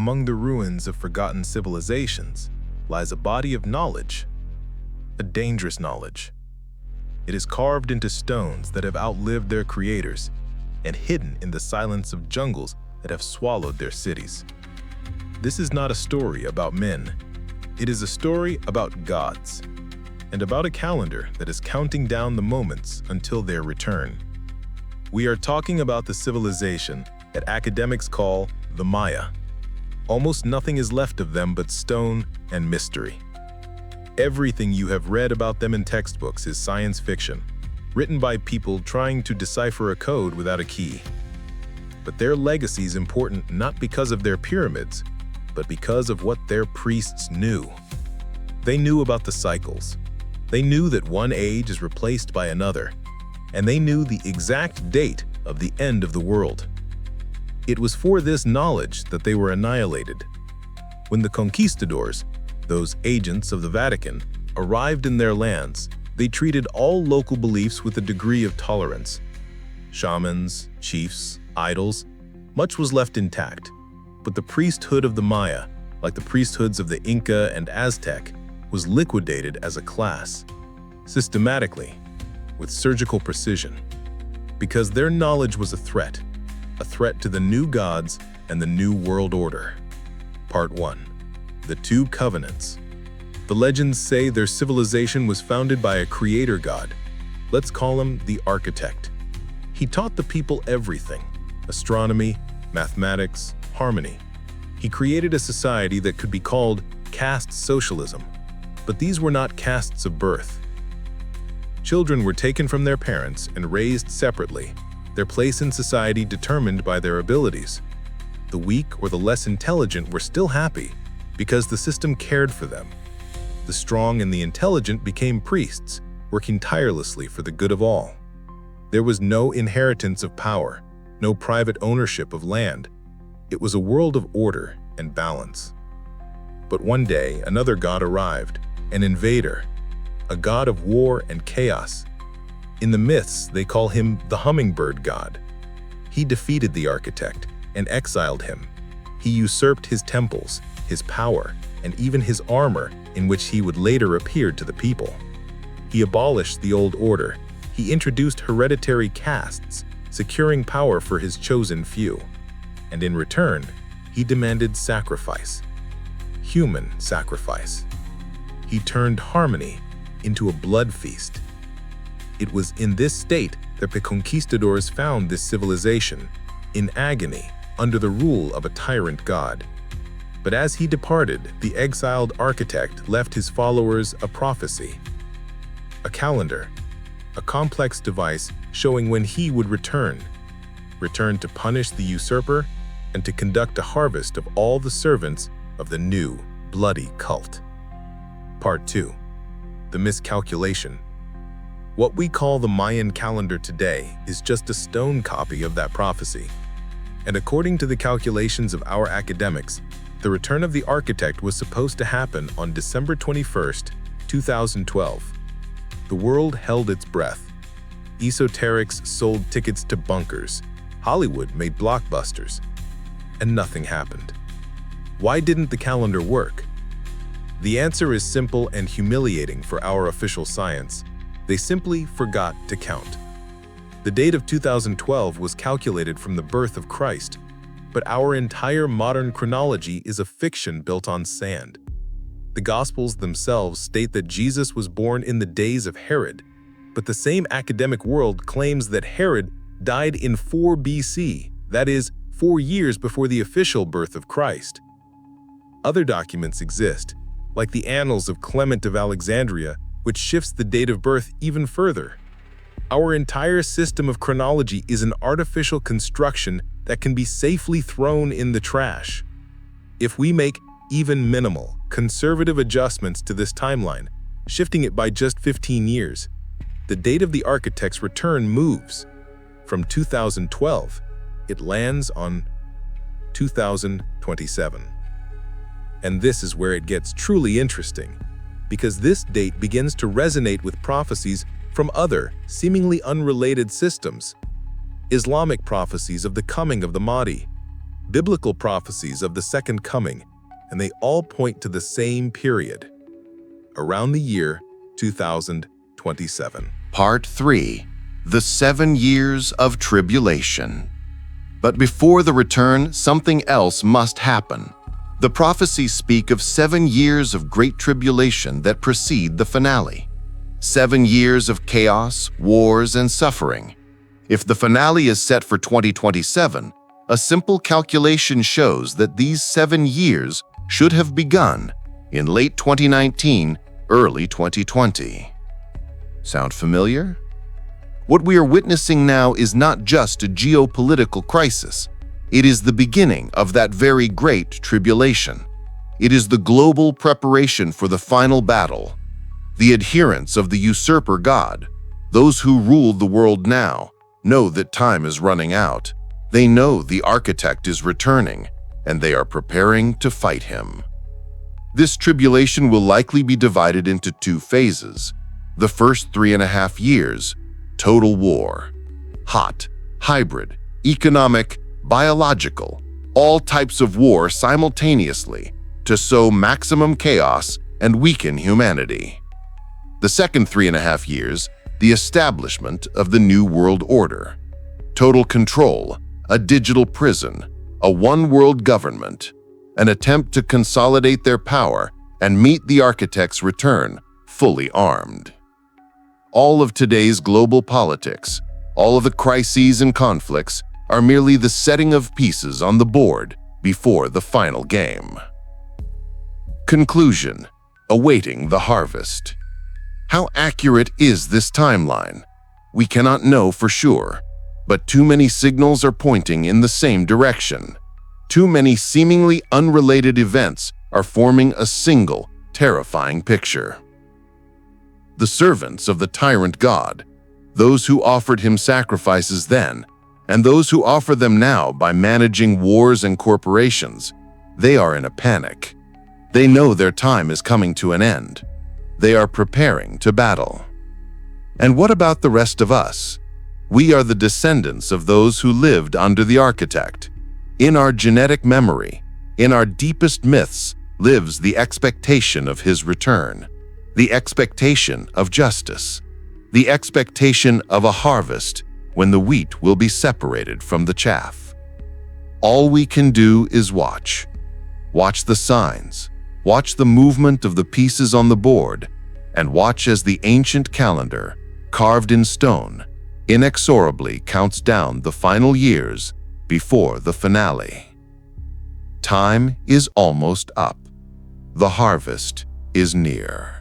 among the ruins of forgotten civilizations lies a body of knowledge, a dangerous knowledge. It is carved into stones that have outlived their creators and hidden in the silence of jungles that have swallowed their cities. This is not a story about men. It is a story about gods, and about a calendar that is counting down the moments until their return. We are talking about the civilization that academics call the Maya. Almost nothing is left of them but stone and mystery. Everything you have read about them in textbooks is science fiction, written by people trying to decipher a code without a key. But their legacy is important not because of their pyramids, but because of what their priests knew. They knew about the cycles. They knew that one age is replaced by another, and they knew the exact date of the end of the world. It was for this knowledge that they were annihilated. When the conquistadors, those agents of the Vatican, arrived in their lands, they treated all local beliefs with a degree of tolerance. Shamans, chiefs, idols, much was left intact, but the priesthood of the Maya, like the priesthoods of the Inca and Aztec, was liquidated as a class, systematically, with surgical precision, because their knowledge was a threat to the new gods and the new world order. Part 1. The Two Covenants. The legends say their civilization was founded by a creator god. Let's call him the architect. He taught the people everything: astronomy, mathematics, harmony. He created a society that could be called caste socialism, but these were not castes of birth. Children were taken from their parents and raised separately, their place in society determined by their abilities. The weak or the less intelligent were still happy because the system cared for them. The strong and the intelligent became priests, working tirelessly for the good of all. There was no inheritance of power, no private ownership of land. It was a world of order and balance. But one day, another god arrived, an invader, a god of war and chaos. In the myths, they call him the hummingbird god. He defeated the architect and exiled him. He usurped his temples, his power, and even his armor, in which he would later appear to the people. He abolished the old order. He introduced hereditary castes, securing power for his chosen few. And in return, he demanded sacrifice, human sacrifice. He turned harmony into a blood feast. It was in this state that the conquistadors found this civilization, in agony, under the rule of a tyrant god. But as he departed, the exiled architect left his followers a prophecy, a calendar, a complex device showing when he would return to punish the usurper and to conduct a harvest of all the servants of the new, bloody cult. Part 2. The miscalculation. What we call the Mayan calendar today is just a stone copy of that prophecy. And according to the calculations of our academics, the return of the architect was supposed to happen on December 21st, 2012. The world held its breath. Esoterics sold tickets to bunkers. Hollywood made blockbusters. And nothing happened. Why didn't the calendar work? The answer is simple and humiliating for our official science. They simply forgot to count. The date of 2012 was calculated from the birth of Christ, but our entire modern chronology is a fiction built on sand. The Gospels themselves state that Jesus was born in the days of Herod, but the same academic world claims that Herod died in 4 BC, that is, 4 years before the official birth of Christ. Other documents exist, like the Annals of Clement of Alexandria, which shifts the date of birth even further. Our entire system of chronology is an artificial construction that can be safely thrown in the trash. If we make even minimal, conservative adjustments to this timeline, shifting it by just 15 years, the date of the architect's return moves. From 2012, it lands on 2027. And this is where it gets truly interesting, because this date begins to resonate with prophecies from other, seemingly unrelated systems. Islamic prophecies of the coming of the Mahdi, biblical prophecies of the second coming, and they all point to the same period, around the year 2027. Part 3. The 7 Years of Tribulation. But before the return, something else must happen. The prophecies speak of 7 years of great tribulation that precede the finale. 7 years of chaos, wars, and suffering. If the finale is set for 2027, a simple calculation shows that these 7 years should have begun in late 2019, early 2020. Sound familiar? What we are witnessing now is not just a geopolitical crisis. It is the beginning of that very great tribulation. It is the global preparation for the final battle. The adherents of the usurper God, those who rule the world now, know that time is running out. They know the architect is returning, and they are preparing to fight him. This tribulation will likely be divided into 2 phases. The first 3.5 years, total war. Hot, hybrid, economic, biological, all types of war simultaneously to sow maximum chaos and weaken humanity. The second 3.5 years, the establishment of the New World Order. Total control, a digital prison, a one-world government, an attempt to consolidate their power and meet the architect's return, fully armed. All of today's global politics, all of the crises and conflicts, are merely the setting of pieces on the board before the final game. Conclusion: awaiting the harvest. How accurate is this timeline? We cannot know for sure, but too many signals are pointing in the same direction. Too many seemingly unrelated events are forming a single, terrifying picture. The servants of the tyrant God, those who offered him sacrifices then, and those who offer them now by managing wars and corporations, they are in a panic. They know their time is coming to an end. They are preparing to battle. And what about the rest of us? We are the descendants of those who lived under the architect. In our genetic memory, in our deepest myths, lives the expectation of his return, the expectation of justice, the expectation of a harvest when the wheat will be separated from the chaff. All we can do is watch. Watch the signs, watch the movement of the pieces on the board, and watch as the ancient calendar, carved in stone, inexorably counts down the final years before the finale. Time is almost up. The harvest is near.